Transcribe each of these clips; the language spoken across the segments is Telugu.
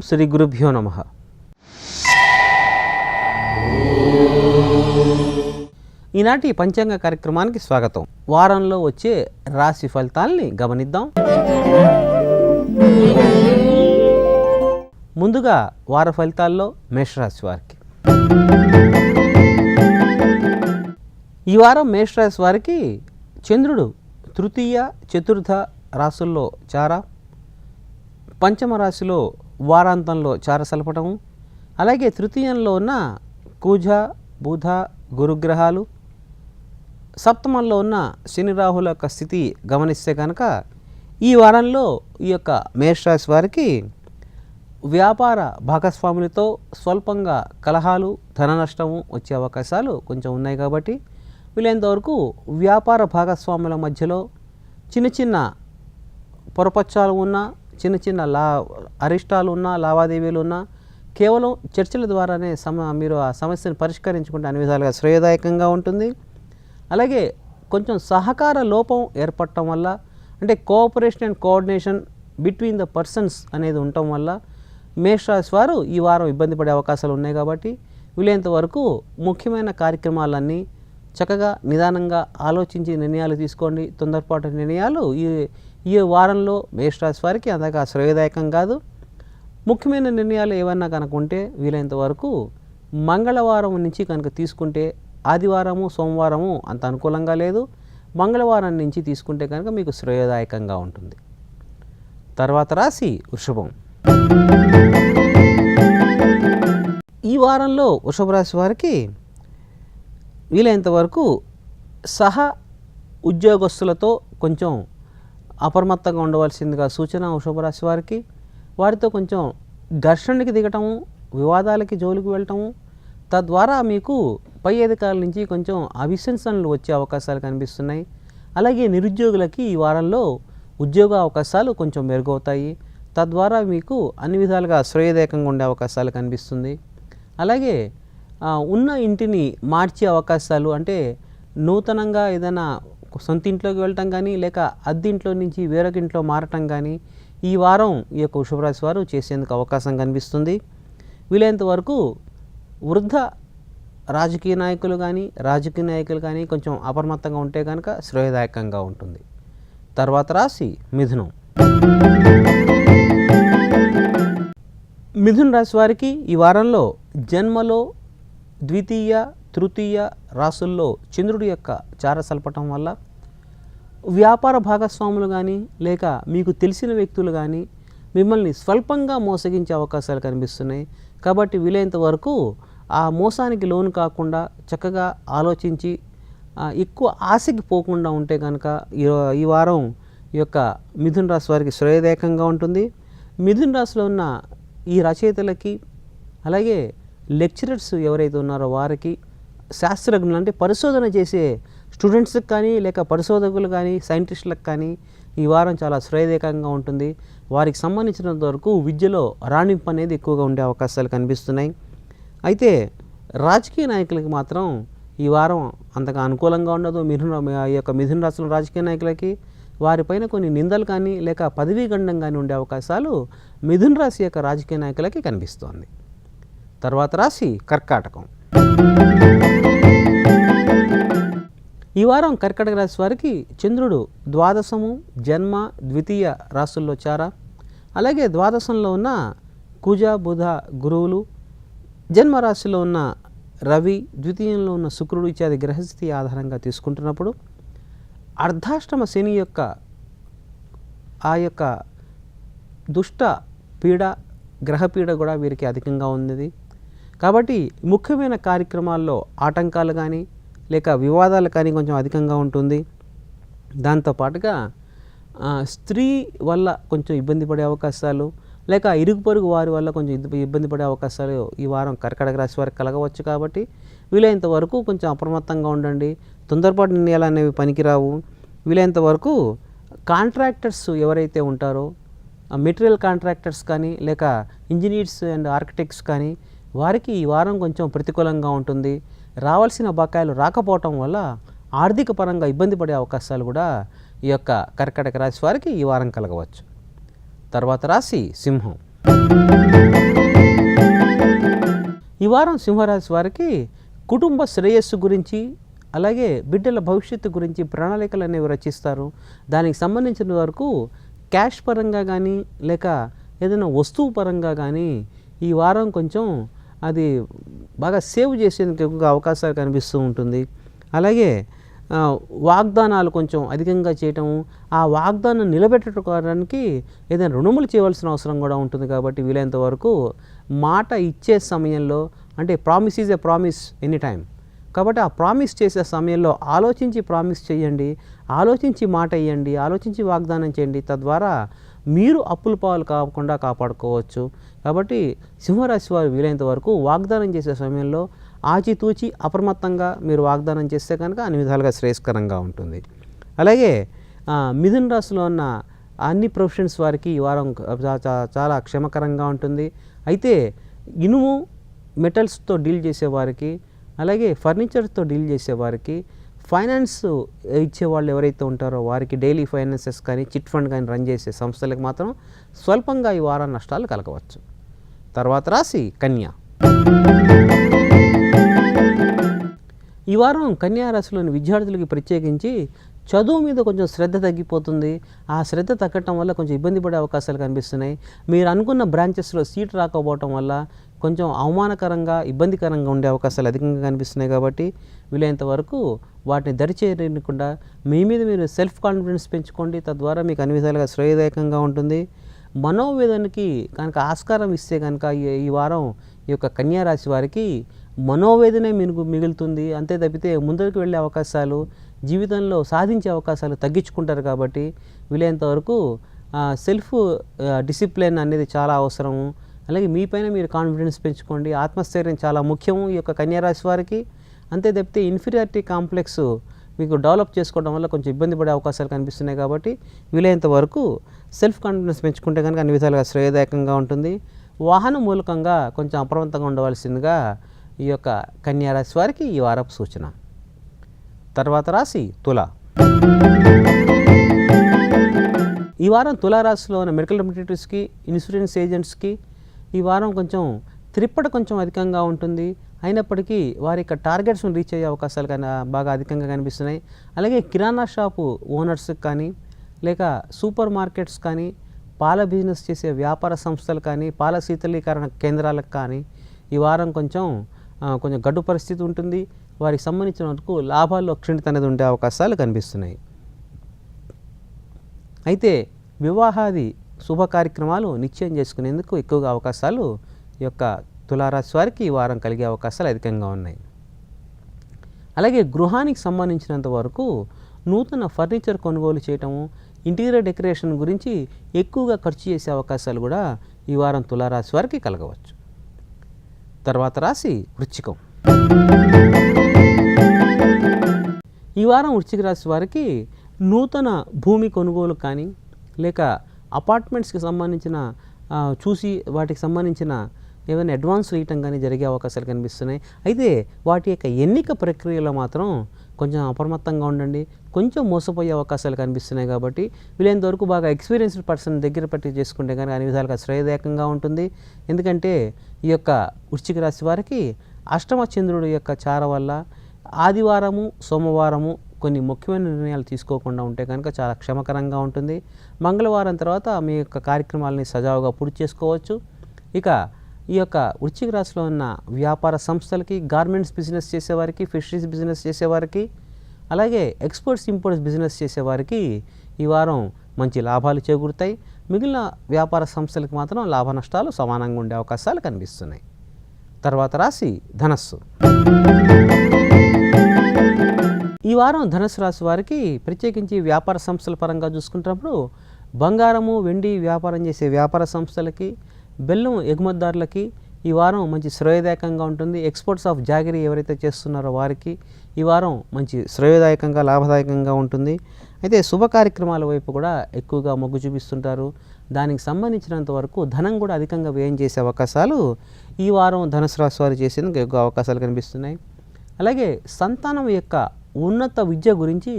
శ్రీ గురుభ్యో నమః. ఈనాటి పంచాంగ కార్యక్రమానికి స్వాగతం. వారంలో వచ్చే రాశి ఫలితాల్ని గమనిద్దాం. ముందుగా వార ఫలితాల్లో మేషరాశి వారికి. ఈ వారం మేషరాశి వారికి చంద్రుడు తృతీయ చతుర్థ రాశుల్లో చార, పంచమ రాశిలో వారాంతంలో చార సలపటము, అలాగే తృతీయంలో ఉన్న కుజ బుధ గురుగ్రహాలు, సప్తమంలో ఉన్న శని రాహుల యొక్క స్థితి గమనిస్తే కనుక ఈ వారంలో ఈ యొక్క మేషరాశి వారికి వ్యాపార భాగస్వాములతో స్వల్పంగా కలహాలు, ధన నష్టము వచ్చే అవకాశాలు కొంచెం ఉన్నాయి. కాబట్టి వీలైనంతవరకు వ్యాపార భాగస్వాముల మధ్యలో చిన్న చిన్న పొరపచ్చాలు ఉన్నా, చిన్న చిన్న అరిష్టాలు ఉన్నా, లావాదేవీలు ఉన్నా కేవలం చర్చల ద్వారానే మీరు ఆ సమస్యను పరిష్కరించుకుంటే అన్ని విధాలుగా శ్రేయదాయకంగా ఉంటుంది. అలాగే కొంచెం సహకార లోపం ఏర్పడటం వల్ల, అంటే cooperation and coordination between the persons అనేది ఉండటం వల్ల మేషరాశి వారు ఈ వారం ఇబ్బంది పడే అవకాశాలు ఉన్నాయి. కాబట్టి వీలైనంత వరకు ముఖ్యమైన కార్యక్రమాలన్నీ చక్కగా నిదానంగా ఆలోచించి నిర్ణయాలు తీసుకోండి. తొందరపాటు నిర్ణయాలు ఈ వారంలో మేషరాశి వారికి అంతగా శ్రేయదాయకం కాదు. ముఖ్యమైన నిర్ణయాలు ఏమన్నా కనుక ఉంటే వీలైనంత వరకు మంగళవారం నుంచి కనుక తీసుకుంటే, ఆదివారము సోమవారము అంత అనుకూలంగా లేదు, మంగళవారం నుంచి తీసుకుంటే కనుక మీకు శ్రేయదాయకంగా ఉంటుంది. తర్వాత రాశి వృషభం. ఈ వారంలో వృషభ రాశి వారికి వీలైనంత వరకు ఉద్యోగస్తులతో కొంచెం అప్రమత్తంగా ఉండవలసిందిగా సూచన. వృషభ రాశి వారికి వారితో కొంచెం ఘర్షణకి దిగటము, వివాదాలకి జోలికి వెళ్ళటము, తద్వారా మీకు పై అధికారుల నుంచి కొంచెం అభిశంసనలు వచ్చే అవకాశాలు కనిపిస్తున్నాయి. అలాగే నిరుద్యోగులకి ఈ వారంలో ఉద్యోగ అవకాశాలు కొంచెం మెరుగవుతాయి. తద్వారా మీకు అన్ని విధాలుగా శ్రేయదాయకంగా ఉండే అవకాశాలు కనిపిస్తుంది. అలాగే ఉన్న ఇంటిని మార్చే అవకాశాలు, అంటే నూతనంగా ఏదైనా సొంత ఇంట్లోకి వెళ్ళటం కానీ, లేక అద్దెంట్లో నుంచి వేరొక ఇంట్లో మారటం కానీ ఈ వారం ఈ యొక్క వృషభరాశి వారు చేసేందుకు అవకాశం కనిపిస్తుంది. వీలైనంత వరకు వృద్ధ రాజకీయ నాయకులు కానీ కొంచెం అప్రమత్తంగా ఉంటే కనుక శ్రేయదాయకంగా ఉంటుంది. తర్వాత రాశి మిథునం. మిథున రాశి వారికి ఈ వారంలో జన్మలో ద్వితీయ తృతీయ రాశుల్లో చంద్రుడి యొక్క చార సలపటం వల్ల వ్యాపార భాగస్వాములు కానీ, లేక మీకు తెలిసిన వ్యక్తులు కానీ మిమ్మల్ని స్వల్పంగా మోసగించే అవకాశాలు కనిపిస్తున్నాయి. కాబట్టి వీలైనంత వరకు ఆ మోసానికి లోను కాకుండా చక్కగా ఆలోచించి ఎక్కువ ఆశకి పోకుండా ఉంటే కనుక ఈ వారం ఈ యొక్క మిథున రాశి వారికి శ్రేయదాయకంగా ఉంటుంది. మిథున రాశిలో ఉన్న ఈ రచయితలకి, అలాగే లెక్చరర్స్ ఎవరైతే ఉన్నారో వారికి, శాస్త్రజ్ఞులు అంటే పరిశోధన చేసే స్టూడెంట్స్కి కానీ, లేక పరిశోధకులు కానీ, సైంటిస్టులకు కానీ ఈ వారం చాలా శ్రేయదాయకంగా ఉంటుంది. వారికి సంబంధించినంత వరకు విద్యలో రాణింపు అనేది ఎక్కువగా ఉండే అవకాశాలు కనిపిస్తున్నాయి. అయితే రాజకీయ నాయకులకి మాత్రం ఈ వారం అంతగా అనుకూలంగా ఉండదు. ఈ యొక్క మిథున రాశిలో రాజకీయ నాయకులకి వారిపైన కొన్ని నిందలు కానీ, లేక పదవీ గండం కానీ ఉండే అవకాశాలు మిథున రాశి యొక్క రాజకీయ నాయకులకి కనిపిస్తోంది. తర్వాత రాశి కర్కాటకం. ఈ వారం కర్కాటక రాశి వారికి చంద్రుడు ద్వాదశము, జన్మ, ద్వితీయ రాశుల్లో చార, అలాగే ద్వాదశంలో ఉన్న కుజ బుధ గురువులు, జన్మరాశిలో ఉన్న రవి, ద్వితీయంలో ఉన్న శుక్రుడు ఇత్యాది గ్రహస్థితి ఆధారంగా తీసుకుంటున్నప్పుడు అర్ధాష్టమ శని యొక్క ఆ యొక్క దుష్ట పీడ, గ్రహపీడ కూడా వీరికి అధికంగా ఉంది. కాబట్టి ముఖ్యమైన కార్యక్రమాల్లో ఆటంకాలు కానీ, లేక వివాదాలు కానీ కొంచెం అధికంగా ఉంటుంది. దాంతోపాటుగా స్త్రీ వల్ల కొంచెం ఇబ్బంది పడే అవకాశాలు, లేక ఇరుగు పొరుగు వారి వల్ల కొంచెం ఇబ్బంది పడే అవకాశాలు ఈ వారం కర్కాటక రాశి వారికి కలగవచ్చు. కాబట్టి వీలైనంత వరకు కొంచెం అప్రమత్తంగా ఉండండి. తొందరపాటు నిర్ణయాలు అనేవి పనికిరావు. వీలైనంత వరకు కాంట్రాక్టర్స్ ఎవరైతే ఉంటారో, మెటీరియల్ కాంట్రాక్టర్స్ కానీ, లేక ఇంజనీర్స్ అండ్ ఆర్కిటెక్ట్స్ కానీ వారికి ఈ వారం కొంచెం ప్రతికూలంగా ఉంటుంది. రావాల్సిన బకాయిలు రాకపోవటం వల్ల ఆర్థిక పరంగా ఇబ్బంది పడే అవకాశాలు కూడా ఈ యొక్క కర్కాటక రాశి వారికి ఈ వారం కలగవచ్చు. తర్వాత రాశి సింహం. ఈ వారం సింహరాశి వారికి కుటుంబ శ్రేయస్సు గురించి, అలాగే బిడ్డల భవిష్యత్తు గురించి ప్రణాళికలు అనేవి రచిస్తారు. దానికి సంబంధించిన వరకు క్యాష్ పరంగా కానీ, లేక ఏదైనా వస్తువు పరంగా కానీ ఈ వారం కొంచెం అది బాగా సేవ్ చేసేందుకు ఎక్కువగా అవకాశాలు కనిపిస్తూ ఉంటుంది. అలాగే వాగ్దానాలు కొంచెం అధికంగా చేయటం, ఆ వాగ్దానం నిలబెట్టుకోవడానికి ఏదైనా రుణములు చేయవలసిన అవసరం కూడా ఉంటుంది. కాబట్టి వీలైనంత వరకు మాట ఇచ్చే సమయంలో, అంటే promise is a promise any time, కాబట్టి ఆ ప్రామిస్ చేసే సమయంలో ఆలోచించి ప్రామిస్ చేయండి, ఆలోచించి మాట ఇవ్వండి, ఆలోచించి వాగ్దానం చేయండి. తద్వారా మీరు అప్పుల పాలు కాకుండా కాపాడుకోవచ్చు. కాబట్టి సింహరాశి వారు వీలైనంత వరకు వాగ్దానం చేసే సమయంలో ఆచితూచి అప్రమత్తంగా మీరు వాగ్దానం చేస్తే కనుక అన్ని విధాలుగా శ్రేయస్కరంగా ఉంటుంది. అలాగే మిథున రాశిలో ఉన్న అన్ని ప్రొఫెషన్స్ వారికి ఈ వారం చాలా క్షేమకరంగా ఉంటుంది. అయితే ఇనుము మెటల్స్తో డీల్ చేసేవారికి, అలాగే ఫర్నిచర్తో డీల్ చేసేవారికి, ఫైనాన్స్ ఇచ్చేవాళ్ళు ఎవరైతే ఉంటారో వారికి డైలీ ఫైనాన్సెస్ కానీ, చిట్ ఫండ్ కానీ రన్ చేసే సంస్థలకు మాత్రం స్వల్పంగా ఈ వారం నష్టాలు కలగవచ్చు. తర్వాత రాశి కన్యా. ఈ వారం కన్యా రాశిలోని విద్యార్థులకి ప్రత్యేకించి చదువు మీద కొంచెం శ్రద్ధ తగ్గిపోతుంది. ఆ శ్రద్ధ తగ్గటం వల్ల కొంచెం ఇబ్బంది పడే అవకాశాలు కనిపిస్తున్నాయి. మీరు అనుకున్న బ్రాంచెస్లో సీట్ రాకపోవటం వల్ల కొంచెం అవమానకరంగా, ఇబ్బందికరంగా ఉండే అవకాశాలు అధికంగా కనిపిస్తున్నాయి. కాబట్టి వీలైనంత వరకు వాటిని దరిచేయకుండా మీ మీద మీరు సెల్ఫ్ కాన్ఫిడెన్స్ పెంచుకోండి. తద్వారా మీకు అన్ని విధాలుగా శ్రేయదాయకంగా ఉంటుంది. మనోవేదనకి కనుక ఆస్కారం ఇస్తే కనుక ఈ వారం ఈ యొక్క కన్యా రాశి వారికి మనోవేదనే మిగులుతుంది. అంతే తప్పితే ముందరికి వెళ్ళే అవకాశాలు, జీవితంలో సాధించే అవకాశాలు తగ్గించుకుంటారు. కాబట్టి వీలైనంత వరకు సెల్ఫ్ డిసిప్లిన్ అనేది చాలా అవసరము. అలాగే మీపైన మీరు కాన్ఫిడెన్స్ పెంచుకోండి. ఆత్మస్థైర్యం చాలా ముఖ్యము ఈ యొక్క కన్యా రాశి వారికి. అంతే తప్పితే ఇన్ఫీరియారిటీ కాంప్లెక్స్ మీకు డెవలప్ చేసుకోవడం వల్ల కొంచెం ఇబ్బంది పడే అవకాశాలు కనిపిస్తున్నాయి. కాబట్టి వీలైనంత వరకు సెల్ఫ్ కాన్ఫిడెన్స్ పెంచుకుంటే కనుక అన్ని విధాలుగా శ్రేయదాయకంగా ఉంటుంది. వాహన మూలకంగా కొంచెం అప్రమత్తంగా ఉండవలసిందిగా ఈ యొక్క కన్యా రాశి వారికి ఈ వారపు సూచన. తర్వాత రాశి తుల. ఈ వారం తులారాశిలో ఉన్న మెడికల్ రిప్రజెంటేటివ్స్కి, ఇన్సూరెన్స్ ఏజెంట్స్కి ఈ వారం కొంచెం త్రిప్పట కొంచెం అధికంగా ఉంటుంది. అయినప్పటికీ వారి యొక్క టార్గెట్స్ను రీచ్ అయ్యే అవకాశాలు బాగా అధికంగా కనిపిస్తున్నాయి. అలాగే కిరాణా షాపు ఓనర్స్కి కానీ, లేక సూపర్ మార్కెట్స్ కానీ, పాల బిజినెస్ చేసే వ్యాపార సంస్థలు కానీ, పాల శీతలీకరణ కేంద్రాలకు కానీ ఈ వారం కొంచెం గడ్డు పరిస్థితి ఉంటుంది. వారికి సంబంధించిన వరకు లాభాల్లో క్షీణత అనేది ఉండే అవకాశాలు కనిపిస్తున్నాయి. అయితే వివాహాది శుభ కార్యక్రమాలు నిశ్చయం చేసుకునేందుకు ఎక్కువగా అవకాశాలు ఈ యొక్క తులారాశి వారికి ఈ వారం కలిగే అవకాశాలు అధికంగా ఉన్నాయి. అలాగే గృహానికి సంబంధించినంత వరకు నూతన ఫర్నిచర్ కొనుగోలు చేయటము, ఇంటీరియర్ డెకరేషన్ గురించి ఎక్కువగా ఖర్చు చేసే అవకాశాలు కూడా ఈ వారం తులారాశి వారికి కలగవచ్చు. తర్వాత రాశి వృశ్చికం. ఈ వారం వృశ్చిక రాశి వారికి నూతన భూమి కొనుగోలు కానీ, లేక అపార్ట్మెంట్స్కి సంబంధించిన చూసి వాటికి సంబంధించిన ఏమైనా అడ్వాన్స్ ఇవ్వటం కానీ జరిగే అవకాశాలు కనిపిస్తున్నాయి. అయితే వాటి యొక్క ఎన్నిక ప్రక్రియలో మాత్రం కొంచెం అప్రమత్తంగా ఉండండి. కొంచెం మోసపోయే అవకాశాలు కనిపిస్తున్నాయి. కాబట్టి వీలైనంత వరకు బాగా ఎక్స్పీరియన్స్డ్ పర్సన్ దగ్గర పట్టి చేసుకుంటే కానీ అన్ని విధాలుగా శ్రేయదాయకంగా ఉంటుంది. ఎందుకంటే ఈ యొక్క వృశ్చిక రాశి వారికి అష్టమ చంద్రుడు యొక్క చార వల్ల ఆదివారము, సోమవారము కొన్ని ముఖ్యమైన నిర్ణయాలు తీసుకోకుండా ఉంటే కనుక చాలా క్షేమకరంగా ఉంటుంది. మంగళవారం తర్వాత మీ యొక్క కార్యక్రమాలని సజావుగా పూర్తి చేసుకోవచ్చు. ఇక ఈ యొక్క వృశ్చిక రాశిలో ఉన్న వ్యాపార సంస్థలకి, గార్మెంట్స్ బిజినెస్ చేసేవారికి, ఫిషరీస్ బిజినెస్ చేసేవారికి, అలాగే ఎక్స్పోర్ట్స్ ఇంపోర్ట్స్ బిజినెస్ చేసేవారికి ఈ వారం మంచి లాభాలు చేకూరుతాయి. మిగిలిన వ్యాపార సంస్థలకు మాత్రం లాభ నష్టాలు సమానంగా ఉండే అవకాశాలు కనిపిస్తున్నాయి. తర్వాత రాశి ధనస్సు. ఈ వారం ధనుసు రాశి వారికి ప్రత్యేకించి వ్యాపార సంస్థల పరంగా చూసుకుంటున్నప్పుడు బంగారము, వెండి వ్యాపారం చేసే వ్యాపార సంస్థలకి, బెల్లం ఎగుమతిదారులకి ఈ వారం మంచి శ్రేయదాయకంగా ఉంటుంది. ఎక్స్పోర్ట్స్ ఆఫ్ జాగరీ ఎవరైతే చేస్తున్నారో వారికి ఈ వారం మంచి శ్రేయదాయకంగా, లాభదాయకంగా ఉంటుంది. అయితే శుభ కార్యక్రమాల వైపు కూడా ఎక్కువగా మొగ్గు చూపిస్తుంటారు. దానికి సంబంధించినంత వరకు ధనం కూడా అధికంగా వ్యయం చేసే అవకాశాలు ఈ వారం ధనుసు రాశి వారు చేసేందుకు ఎక్కువ అవకాశాలు కనిపిస్తున్నాయి. అలాగే సంతానం యొక్క ఉన్నత విద్య గురించి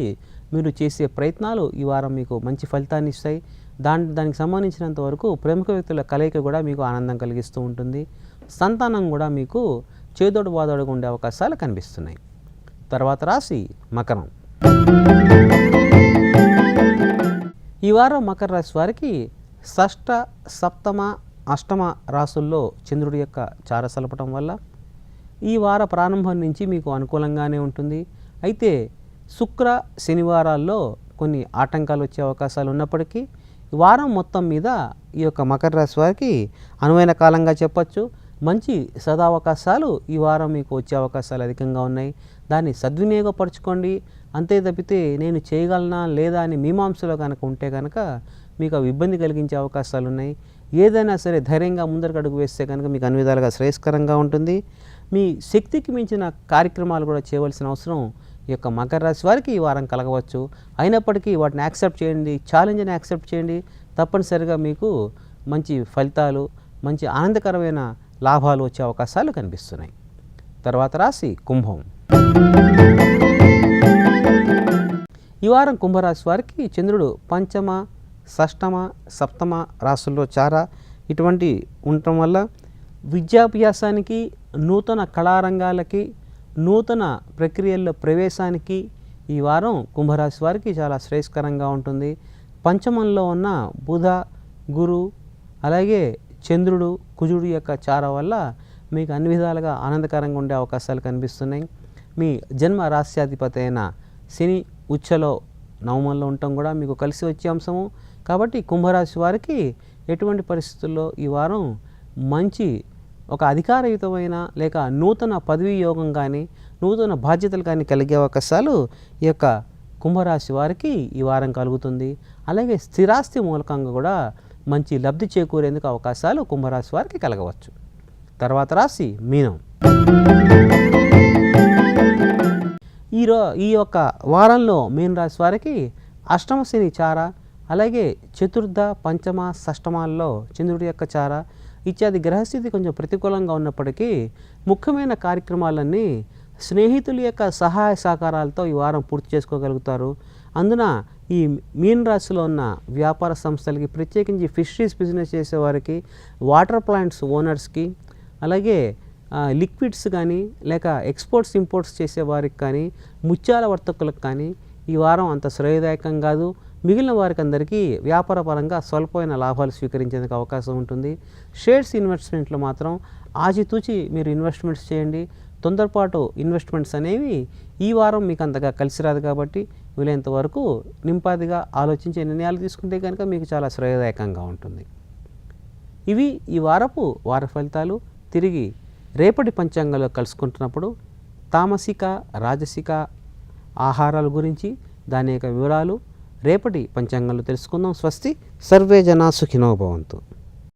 మీరు చేసే ప్రయత్నాలు ఈ వారం మీకు మంచి ఫలితాన్ని ఇస్తాయి. దానికి సంబంధించినంత వరకు ప్రముఖ వ్యక్తుల కలయిక కూడా మీకు ఆనందం కలిగిస్తూ ఉంటుంది. సంతానం కూడా మీకు చేదోడు వాదోడుగా ఉండే అవకాశాలు కనిపిస్తున్నాయి. తర్వాత రాశి మకరం. ఈ వారం మకర రాశి వారికి షష్ఠ, సప్తమ, అష్టమ రాశుల్లో చంద్రుడి యొక్క చార సలపటం వల్ల ఈ వార ప్రారంభం నుంచి మీకు అనుకూలంగానే ఉంటుంది. అయితే శుక్ర, శనివారాల్లో కొన్ని ఆటంకాలు వచ్చే అవకాశాలు ఉన్నప్పటికీ వారం మొత్తం మీద ఈ యొక్క మకర రాశి వారికి అనువైన కాలంగా చెప్పచ్చు. మంచి సదావకాశాలు ఈ వారం మీకు వచ్చే అవకాశాలు అధికంగా ఉన్నాయి. దాన్ని సద్వినియోగపరచుకోండి. అంతే తప్పితే నేను చేయగలనా లేదా అని మీమాంసలో కనుక ఉంటే కనుక మీకు అవి ఇబ్బంది కలిగించే అవకాశాలు ఉన్నాయి. ఏదైనా సరే ధైర్యంగా ముందరకు అడుగు వేస్తే కనుక మీకు అన్ని విధాలుగా శ్రేయస్కరంగా ఉంటుంది. మీ శక్తికి మించిన కార్యక్రమాలు కూడా చేయవలసిన అవసరం ఈ యొక్క మకర రాశి వారికి ఈ వారం కలగవచ్చు. అయినప్పటికీ వాటిని యాక్సెప్ట్ చేయండి, ఛాలెంజ్ని యాక్సెప్ట్ చేయండి. తప్పనిసరిగా మీకు మంచి ఫలితాలు, మంచి ఆనందకరమైన లాభాలు వచ్చే అవకాశాలు కనిపిస్తున్నాయి. తర్వాత రాశి కుంభం. ఈ వారం కుంభరాశి వారికి చంద్రుడు పంచమ, షష్టమ, సప్తమ రాశుల్లో చార ఇటువంటి ఉండటం వల్ల విద్యాభ్యాసానికి, నూతన కళారంగాలకి, నూతన ప్రక్రియల్లో ప్రవేశానికి ఈ వారం కుంభరాశి వారికి చాలా శ్రేయస్కరంగా ఉంటుంది. పంచమంలో ఉన్న బుధ, గురు అలాగే చంద్రుడు, కుజుడు యొక్క చార వల్ల మీకు అన్ని విధాలుగా ఆనందకరంగా ఉండే అవకాశాలు కనిపిస్తున్నాయి. మీ జన్మ రాశ్యాధిపతి అయిన శని ఉచ్చలో నవమంలో ఉండటం కూడా మీకు కలిసి వచ్చే అంశము. కాబట్టి కుంభరాశి వారికి ఎటువంటి పరిస్థితుల్లో ఈ వారం మంచి ఒక అధికారయుతమైన లేక నూతన పదవీ యోగం కానీ, నూతన బాధ్యతలు కానీ కలిగే అవకాశాలు ఈ యొక్క కుంభరాశి వారికి ఈ వారం కలుగుతుంది. అలాగే స్థిరాస్తి మూలకంగా కూడా మంచి లబ్ధి చేకూరేందుకు అవకాశాలు కుంభరాశి వారికి కలగవచ్చు. తర్వాత రాశి మీనం. ఈ యొక్క వారంలో మీన రాశి వారికి అష్టమ శని చార, అలాగే చతుర్థ, పంచమ, షష్టమాల్లో చంద్రుడి యొక్క చార ఇత్యాది గ్రహస్థితి కొంచెం ప్రతికూలంగా ఉన్నప్పటికీ ముఖ్యమైన కార్యక్రమాలన్నీ స్నేహితుల యొక్క సహాయ సహకారాలతో ఈ వారం పూర్తి చేసుకోగలుగుతారు. అందున ఈ మీన రాశిలో ఉన్న వ్యాపార సంస్థలకి, ప్రత్యేకించి ఫిషరీస్ బిజినెస్ చేసేవారికి, వాటర్ ప్లాంట్స్ ఓనర్స్కి, అలాగే లిక్విడ్స్ కానీ లేక ఎక్స్పోర్ట్స్ ఇంపోర్ట్స్ చేసేవారికి కానీ, ముత్యాల వర్తకులకు కానీ ఈ వారం అంత శ్రేయదాయకం కాదు. మిగిలిన వారికి అందరికీ వ్యాపారపరంగా స్వల్పమైన లాభాలు స్వీకరించేందుకు అవకాశం ఉంటుంది. షేర్స్ ఇన్వెస్ట్మెంట్లో మాత్రం ఆచితూచి మీరు ఇన్వెస్ట్మెంట్స్ చేయండి. తొందరపాటు ఇన్వెస్ట్మెంట్స్ అనేవి ఈ వారం మీకు అంతగా కలిసి రాదు. కాబట్టి వీలైనంత వరకు నింపాదిగా ఆలోచించే నిర్ణయాలు తీసుకుంటే కనుక మీకు చాలా శ్రేయదాయకంగా ఉంటుంది. ఇవి ఈ వారపు వార ఫలితాలు. తిరిగి రేపటి పంచాంగంలో కలుసుకుంటున్నప్పుడు తామసిక, రాజసిక ఆహారాల గురించి, దాని యొక్క వివరాలు రేపటి పంచాంగంలో తెలుసుకుందాం. స్వస్తి. సర్వే జనా సుఖినో భవంతు.